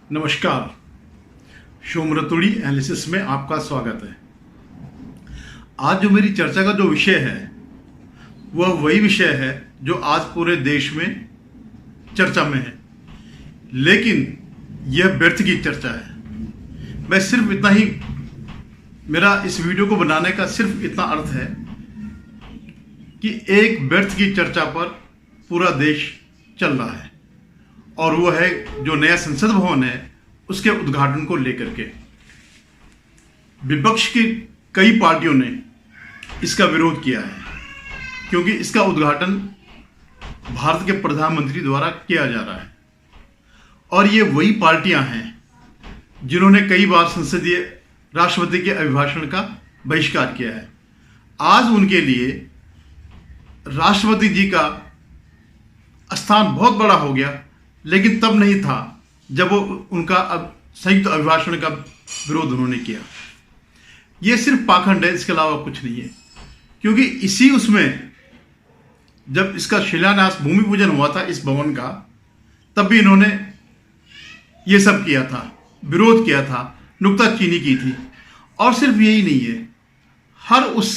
नमस्कार। शोमरतुड़ी एनालिसिस में आपका स्वागत है। आज जो मेरी चर्चा का जो विषय है वह वही विषय है जो आज पूरे देश में चर्चा में है, लेकिन यह व्यर्थ की चर्चा है। मैं सिर्फ इतना ही, मेरा इस वीडियो को बनाने का सिर्फ इतना अर्थ है कि एक व्यर्थ की चर्चा पर पूरा देश चल रहा है, और वो है जो नया संसद भवन है उसके उद्घाटन को लेकर के। विपक्ष की कई पार्टियों ने इसका विरोध किया है, क्योंकि इसका उद्घाटन भारत के प्रधानमंत्री द्वारा किया जा रहा है, और ये वही पार्टियां हैं जिन्होंने कई बार संसदीय राष्ट्रपति के अभिभाषण का बहिष्कार किया है। आज उनके लिए राष्ट्रपति जी का स्थान बहुत बड़ा हो गया, लेकिन तब नहीं था जब वो उनका अब संयुक्त अभिभाषण का विरोध उन्होंने किया। ये सिर्फ पाखंड है, इसके अलावा कुछ नहीं है। क्योंकि इसी उसमें जब इसका शिलान्यास भूमि पूजन हुआ था इस भवन का, तब भी इन्होंने ये सब किया था, विरोध किया था, नुक्ताचीनी की थी। और सिर्फ यही नहीं है, हर उस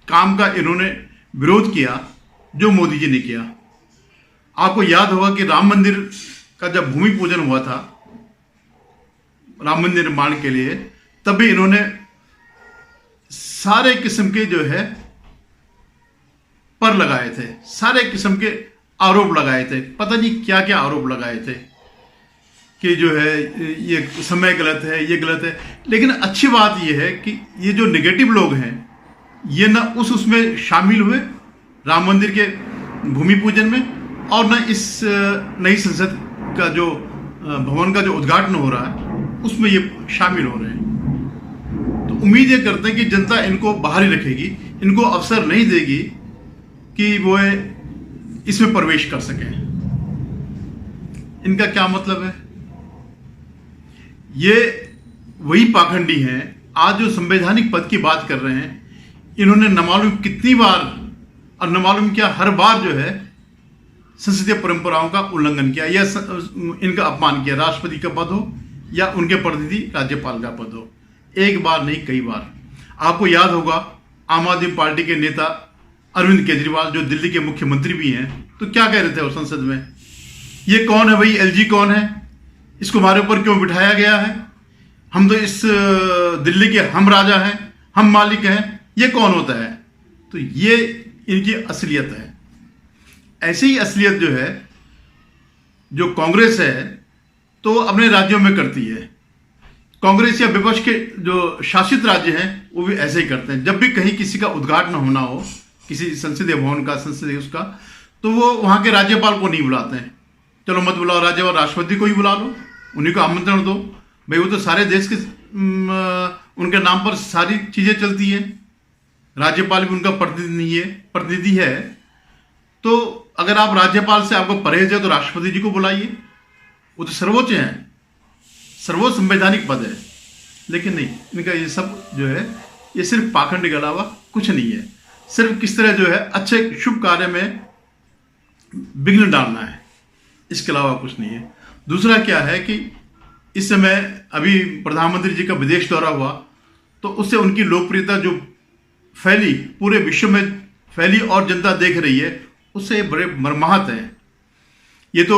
काम का इन्होंने विरोध किया जो मोदी जी ने किया। आपको याद होगा कि राम मंदिर का जब भूमि पूजन हुआ था, राम मंदिर निर्माण के लिए, तब भी इन्होंने सारे किस्म के जो है पर लगाए थे, सारे किस्म के आरोप लगाए थे। पता नहीं क्या क्या आरोप लगाए थे कि जो है ये समय गलत है, ये गलत है। लेकिन अच्छी बात ये है कि ये जो नेगेटिव लोग हैं ये न उसमें शामिल हुए राम मंदिर के भूमि पूजन में, और न इस नई संसद का जो भवन का जो उद्घाटन हो रहा है उसमें ये शामिल हो रहे हैं। तो उम्मीद ये करते हैं कि जनता इनको बाहर ही रखेगी, इनको अवसर नहीं देगी कि वो इसमें प्रवेश कर सके। इनका क्या मतलब है? ये वही पाखंडी हैं आज जो संवैधानिक पद की बात कर रहे हैं। इन्होंने न मालूम कितनी बार और न मालूम क्या हर बार जो है संसदीय परंपराओं का उल्लंघन किया या इनका अपमान किया। राष्ट्रपति का पद हो या उनके प्रतिनिधि राज्यपाल का पद हो, एक बार नहीं कई बार। आपको याद होगा आम आदमी पार्टी के नेता अरविंद केजरीवाल जो दिल्ली के मुख्यमंत्री भी हैं, तो क्या कह रहे थे वो संसद में, ये कौन है भाई, एलजी कौन है, इसको हमारे ऊपर क्यों बिठाया गया है, हम तो इस दिल्ली के हम राजा हैं, हम मालिक हैं, ये कौन होता है। तो ये इनकी असलियत है। ऐसी ही असलियत जो है जो कांग्रेस है तो अपने राज्यों में करती है। कांग्रेस या विपक्ष के जो शासित राज्य हैं वो भी ऐसे ही करते हैं। जब भी कहीं किसी का उद्घाटन होना हो, किसी संसदीय भवन का, संसदीय उसका, तो वो वहां के राज्यपाल को नहीं बुलाते हैं। चलो मत बुलाओ राज्यपाल, राष्ट्रपति को ही बुला लो, उन्हीं को आमंत्रण दो भाई, वो तो सारे देश के उनके नाम पर सारी चीजें चलती है। राज्यपाल भी उनका प्रतिनिधि है। तो अगर आप राज्यपाल से आपको परहेज है तो राष्ट्रपति जी को बुलाइए, वो तो सर्वोच्च हैं, सर्वोच्च संवैधानिक पद है। लेकिन नहीं, इनका ये सब जो है ये सिर्फ पाखंड के अलावा कुछ नहीं है। सिर्फ किस तरह जो है अच्छे शुभ कार्य में विघ्न डालना है, इसके अलावा कुछ नहीं है। दूसरा क्या है कि इस समय अभी प्रधानमंत्री जी का विदेश दौरा हुआ, तो उससे उनकी लोकप्रियता जो फैली, पूरे विश्व में फैली और जनता देख रही है, उससे बड़े मर्माहत हैं। ये तो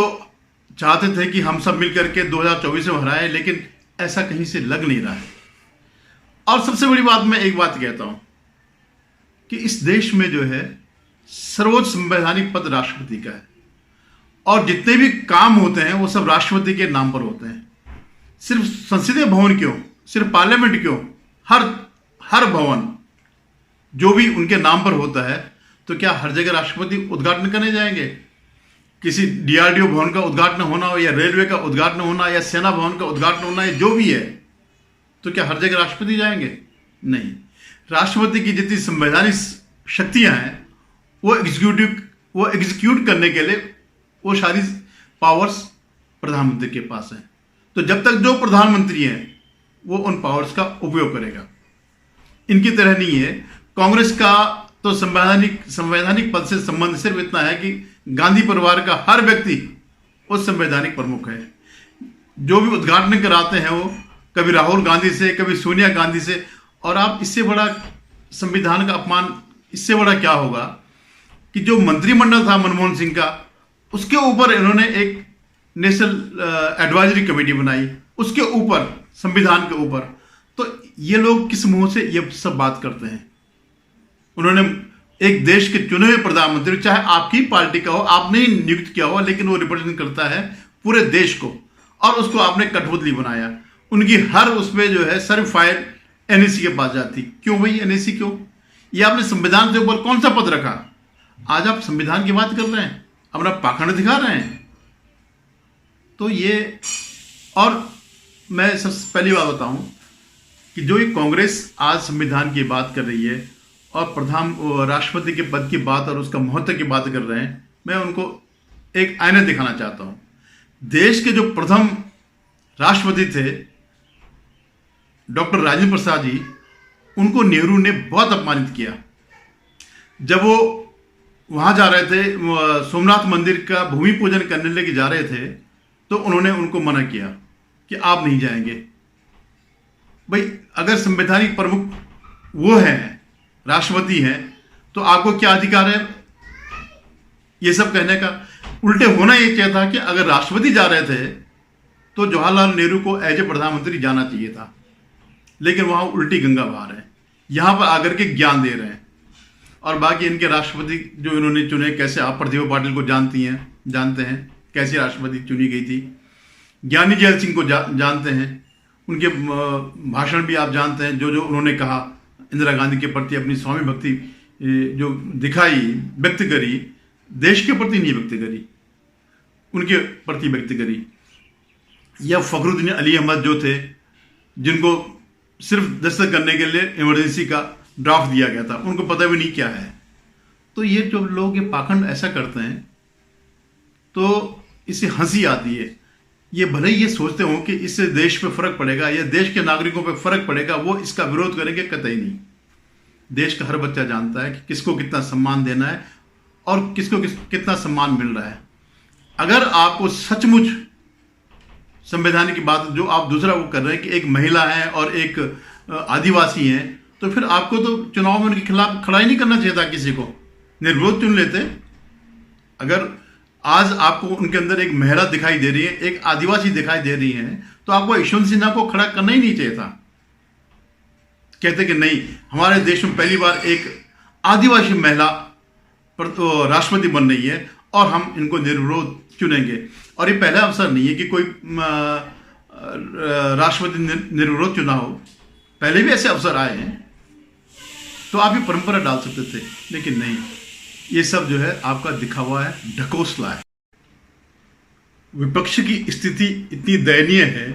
चाहते थे कि हम सब मिलकर के 2024 में हराएं, लेकिन ऐसा कहीं से लग नहीं रहा है। और सबसे बड़ी बात, मैं एक बात कहता हूं कि इस देश में जो है सर्वोच्च संवैधानिक पद राष्ट्रपति का है, और जितने भी काम होते हैं वो सब राष्ट्रपति के नाम पर होते हैं। सिर्फ संसदीय भवन क्यों, सिर्फ पार्लियामेंट क्यों, हर भवन जो भी उनके नाम पर होता है, तो क्या हर जगह राष्ट्रपति उद्घाटन करने जाएंगे? किसी डीआरडीओ भवन का उद्घाटन होना हो, या रेलवे का उद्घाटन होना, या सेना भवन का उद्घाटन होना, या जो भी है, तो क्या हर जगह राष्ट्रपति जाएंगे? नहीं। राष्ट्रपति की जितनी संवैधानिक शक्तियां हैं वो एग्जीक्यूट करने के लिए वो सारी पावर्स प्रधानमंत्री के पास हैं। तो जब तक जो प्रधानमंत्री हैं वो उन पावर्स का उपयोग करेगा। इनकी तरह नहीं है। कांग्रेस का तो संवैधानिक पद से संबंध सिर्फ इतना है कि गांधी परिवार का हर व्यक्ति उस संवैधानिक प्रमुख है। जो भी उद्घाटन कराते हैं वो कभी राहुल गांधी से, कभी सोनिया गांधी से। और आप इससे बड़ा संविधान का अपमान इससे बड़ा क्या होगा कि जो मंत्रिमंडल था मनमोहन सिंह का, उसके ऊपर इन्होंने एक नेशनल एडवाइजरी कमेटी बनाई, उसके ऊपर, संविधान के ऊपर। तो ये लोग किस मुंह से ये सब बात करते हैं? उन्होंने एक देश के चुने हुए प्रधानमंत्री, चाहे आपकी पार्टी का हो, आपने ही नियुक्त किया हो, लेकिन वो रिप्रेजेंट करता है पूरे देश को, और उसको आपने कठपुतली बनाया। उनकी हर उसमें जो है सर्व फाइल एनएसी के पास जाती। क्यों भाई एनएसी क्यों? ये आपने संविधान के ऊपर कौन सा पद रखा? आज आप संविधान की बात कर रहे हैं, अपना पाखंड दिखा रहे हैं। तो ये, और मैं सबसे पहली बात बताऊं कि जो ये कांग्रेस आज संविधान की बात कर रही है और राष्ट्रपति के पद की बात और उसका महत्व की बात कर रहे हैं, मैं उनको एक आईना दिखाना चाहता हूं। देश के जो प्रथम राष्ट्रपति थे डॉक्टर राजेंद्र प्रसाद जी, उनको नेहरू ने बहुत अपमानित किया। जब वो वहां जा रहे थे, सोमनाथ मंदिर का भूमि पूजन करने लेके जा रहे थे, तो उन्होंने उनको मना किया कि आप नहीं जाएंगे। भाई अगर संवैधानिक प्रमुख वो हैं, राष्ट्रपति हैं, तो आपको क्या अधिकार है ये सब कहने का? उल्टे होना ये चाहिए था कि अगर राष्ट्रपति जा रहे थे तो जवाहरलाल नेहरू को एज ए प्रधानमंत्री जाना चाहिए था, लेकिन वहां उल्टी गंगा बहा रहे हैं, यहां पर आकर के ज्ञान दे रहे हैं। और बाकी इनके राष्ट्रपति जो इन्होंने चुने, कैसे आप प्रतिभा पाटिल को जानते हैं कैसी राष्ट्रपति चुनी गई थी, ज्ञानी जैल सिंह को जानते हैं, उनके भाषण भी आप जानते हैं, जो उन्होंने कहा इंदिरा गांधी के प्रति, अपनी स्वामी भक्ति जो दिखाई, व्यक्त करी, देश के प्रति नहीं व्यक्त करी, उनके प्रति व्यक्त करी। या फखरुद्दीन अली अहमद जो थे, जिनको सिर्फ दस्तखत करने के लिए इमरजेंसी का ड्राफ्ट दिया गया था, उनको पता भी नहीं क्या है। तो ये जो लोग ये पाखंड ऐसा करते हैं तो इससे हंसी आती है। ये भले ही ये सोचते हो कि इससे देश पे फर्क पड़ेगा या देश के नागरिकों पे फर्क पड़ेगा, वो इसका विरोध करेंगे, कतई नहीं। देश का हर बच्चा जानता है कि किसको कितना सम्मान देना है और किसको कितना सम्मान मिल रहा है। अगर आपको सचमुच संवैधानिक की बात, जो आप दूसरा वो कर रहे हैं कि एक महिला है और एक आदिवासी है, तो फिर आपको तो चुनाव में उनके खिलाफ खड़ा ही नहीं करना चाहिए था, किसी को निर्विरोध चुन लेते। अगर आज आपको उनके अंदर एक महिला दिखाई दे रही है, एक आदिवासी दिखाई दे रही है, तो आपको यशवंत सिन्हा को खड़ा करना ही नहीं चाहिए था। कहते कि नहीं, हमारे देश में पहली बार एक आदिवासी महिला राष्ट्रपति बन रही है और हम इनको निर्विरोध चुनेंगे। और ये पहला अवसर नहीं है कि कोई राष्ट्रपति निर्विरोध चुना हो, पहले भी ऐसे अवसर आए हैं, तो आप ये परंपरा डाल सकते थे, लेकिन नहीं। ये सब जो है आपका दिखा हुआ है, ढकोसला है। विपक्ष की स्थिति इतनी दयनीय है,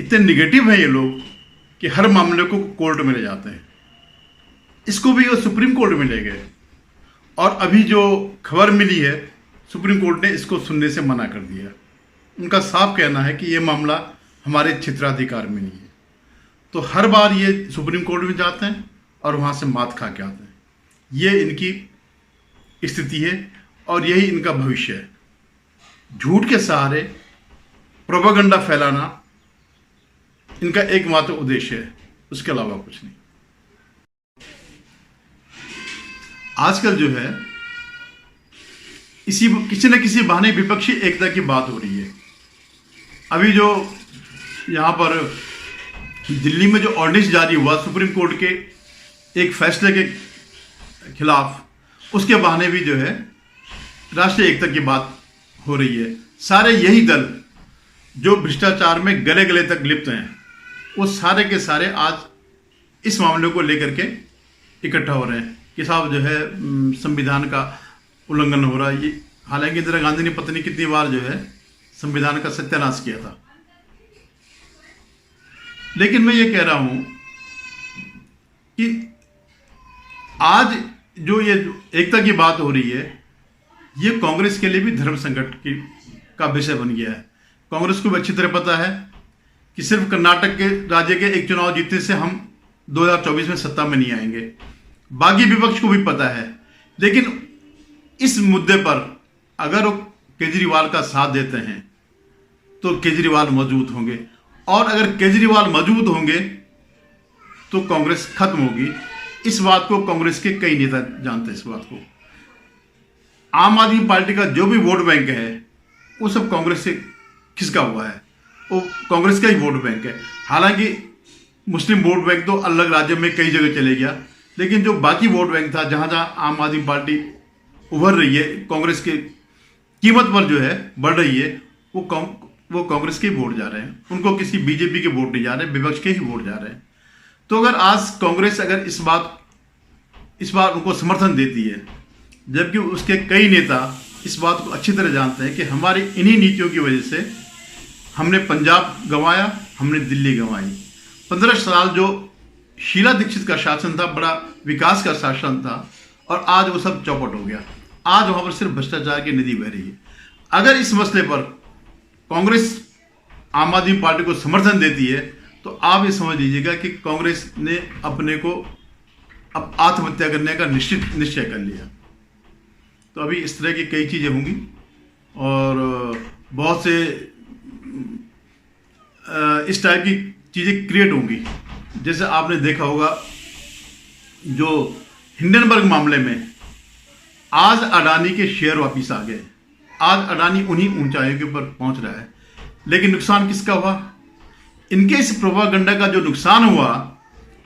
इतने निगेटिव है ये लोग कि हर मामले को कोर्ट में ले जाते हैं। इसको भी वो सुप्रीम कोर्ट में ले गए, और अभी जो खबर मिली है, सुप्रीम कोर्ट ने इसको सुनने से मना कर दिया। उनका साफ कहना है कि ये मामला हमारे क्षेत्राधिकार में नहीं है। तो हर बार ये सुप्रीम कोर्ट में जाते हैं और वहाँ से मात खा के आते हैं। ये इनकी स्थिति है और यही इनका भविष्य है। झूठ के सहारे प्रोपेगेंडा फैलाना इनका एकमात्र उद्देश्य है, उसके अलावा कुछ नहीं। आजकल जो है किसी न किसी बहाने विपक्षी एकता की बात हो रही है। अभी जो यहाँ पर दिल्ली में जो ऑर्डिनेंस जारी हुआ सुप्रीम कोर्ट के एक फैसले के खिलाफ, उसके बहाने भी जो है राष्ट्रीय एकता की बात हो रही है। सारे यही दल जो भ्रष्टाचार में गले गले तक लिप्त हैं, वो सारे के सारे आज इस मामले को लेकर के इकट्ठा हो रहे हैं कि साहब जो है संविधान का उल्लंघन हो रहा है। ये हालांकि इंदिरा गांधी ने पता नहीं कितनी बार जो है संविधान का सत्यानाश किया था, लेकिन मैं ये कह रहा हूं कि आज जो ये एकता की बात हो रही है, ये कांग्रेस के लिए भी धर्म संकट का विषय बन गया है। कांग्रेस को भी अच्छी तरह पता है कि सिर्फ कर्नाटक के राज्य के एक चुनाव जीतने से हम 2024 में सत्ता में नहीं आएंगे। बाकी विपक्ष को भी पता है, लेकिन इस मुद्दे पर अगर वो केजरीवाल का साथ देते हैं तो केजरीवाल मजबूत होंगे, और अगर केजरीवाल मजबूत होंगे तो कांग्रेस खत्म होगी। इस बात को कांग्रेस के कई नेता जानते हैं। इस बात को आम आदमी पार्टी का जो भी वोट बैंक है वो सब कांग्रेस से खिसका हुआ है, वो कांग्रेस का ही वोट बैंक है। हालांकि मुस्लिम वोट बैंक तो अलग राज्य में कई जगह चले गया, लेकिन जो बाकी वोट बैंक था, जहां जहां आम आदमी पार्टी उभर रही है, कांग्रेस के कीमत पर जो है बढ़ रही है, वो कांग्रेस के ही वोट जा रहे हैं, उनको किसी बीजेपी के वोट नहीं जा रहे, विपक्ष के ही वोट जा रहे हैं। तो अगर आज कांग्रेस अगर इस बार उनको समर्थन देती है, जबकि उसके कई नेता इस बात को अच्छी तरह जानते हैं कि हमारी इन्हीं नीतियों की वजह से हमने पंजाब गंवाया, हमने दिल्ली गंवाई। 15 साल जो शीला दीक्षित का शासन था, बड़ा विकास का शासन था, और आज वो सब चौपट हो गया। आज वहां पर सिर्फ भ्रष्टाचार की नदी बह रही है। अगर इस मसले पर कांग्रेस आम आदमी पार्टी को समर्थन देती है तो आप ये समझ लीजिएगा कि कांग्रेस ने अपने को अब आत्महत्या करने का निश्चय कर लिया। तो अभी इस तरह की कई चीज़ें होंगी और बहुत से इस टाइप की चीज़ें क्रिएट होंगी। जैसे आपने देखा होगा जो हिंडनबर्ग मामले में आज अडानी के शेयर वापिस आ गए। आज अडानी उन्हीं ऊंचाइयों के ऊपर पहुंच रहा है, लेकिन नुकसान किसका हुआ? इनके इस प्रोपागेंडा का जो नुकसान हुआ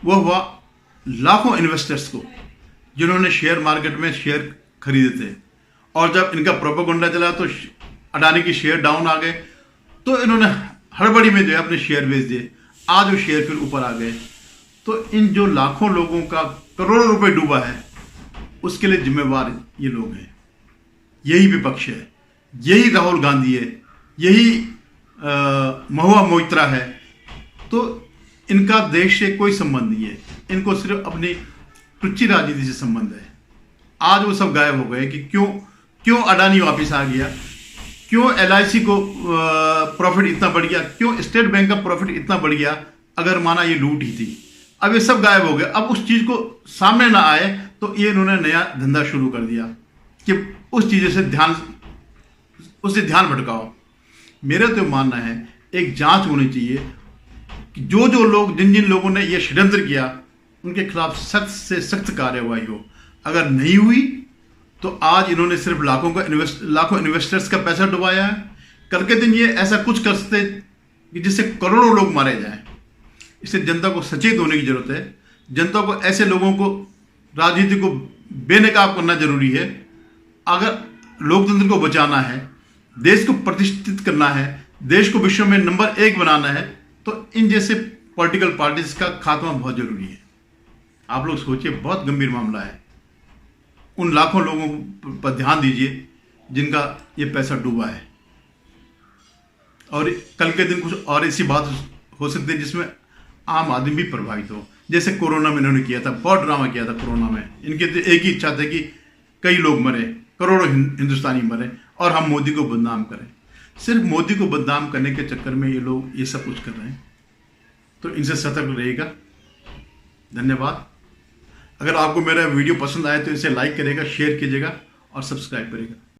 वो हुआ लाखों इन्वेस्टर्स को, जिन्होंने शेयर मार्केट में शेयर खरीदे थे, और जब इनका प्रोपागेंडा चला तो अडानी के शेयर डाउन आ गए, तो इन्होंने हड़बड़ी में जो है अपने शेयर बेच दिए। आज वो शेयर फिर ऊपर आ गए। तो इन जो लाखों लोगों का करोड़ों रुपए डूबा है, उसके लिए जिम्मेवार ये लोग हैं, यही विपक्ष है, यही राहुल गांधी है, यही महुआ मोइत्रा है। तो इनका देश से कोई संबंध नहीं है, इनको सिर्फ अपनी टुच्ची राजनीति से संबंध है। आज वो सब गायब हो गए कि क्यों अडानी वापस आ गया, क्यों LIC को प्रॉफिट इतना बढ़ गया, क्यों स्टेट बैंक का प्रॉफिट इतना बढ़ गया, अगर माना ये लूट ही थी। अब ये सब गायब हो गया। अब उस चीज को सामने ना आए तो ये इन्होंने नया धंधा शुरू कर दिया कि उस चीज़ से उससे ध्यान भटकाओ। मेरा तो मानना है एक जांच होनी चाहिए कि जो लोग जिन लोगों ने यह षड्यंत्र किया उनके खिलाफ सख्त से सख्त कार्रवाई हो। अगर नहीं हुई तो आज इन्होंने सिर्फ लाखों इन्वेस्टर्स का पैसा डुबाया है, कल के दिन ये ऐसा कुछ कर सकते कि जिससे करोड़ों लोग मारे जाएं। इससे जनता को सचेत होने की जरूरत है। जनता को ऐसे लोगों को राजनीति को बेनकाब करना जरूरी है। अगर लोकतंत्र को बचाना है, देश को प्रतिष्ठित करना है, देश को विश्व में नंबर 1 बनाना है, तो इन जैसे पॉलिटिकल पार्टीज का खात्मा बहुत जरूरी है। आप लोग सोचिए, बहुत गंभीर मामला है। उन लाखों लोगों पर ध्यान दीजिए जिनका ये पैसा डूबा है, और कल के दिन कुछ और ऐसी बात हो सकती है जिसमें आम आदमी भी प्रभावित हो। जैसे कोरोना में इन्होंने किया था, बहुत ड्रामा किया था कोरोना में। इनकी तो एक ही इच्छा थी कि कई लोग मरे, करोड़ों हिंदुस्तानी मरे और हम मोदी को बदनाम करें। सिर्फ मोदी को बदनाम करने के चक्कर में ये लोग ये सब कुछ कर रहे हैं। तो इनसे सतर्क रहिएगा। धन्यवाद। अगर आपको मेरा वीडियो पसंद आए तो इसे लाइक करिएगा, शेयर कीजिएगा और सब्सक्राइब करिएगा।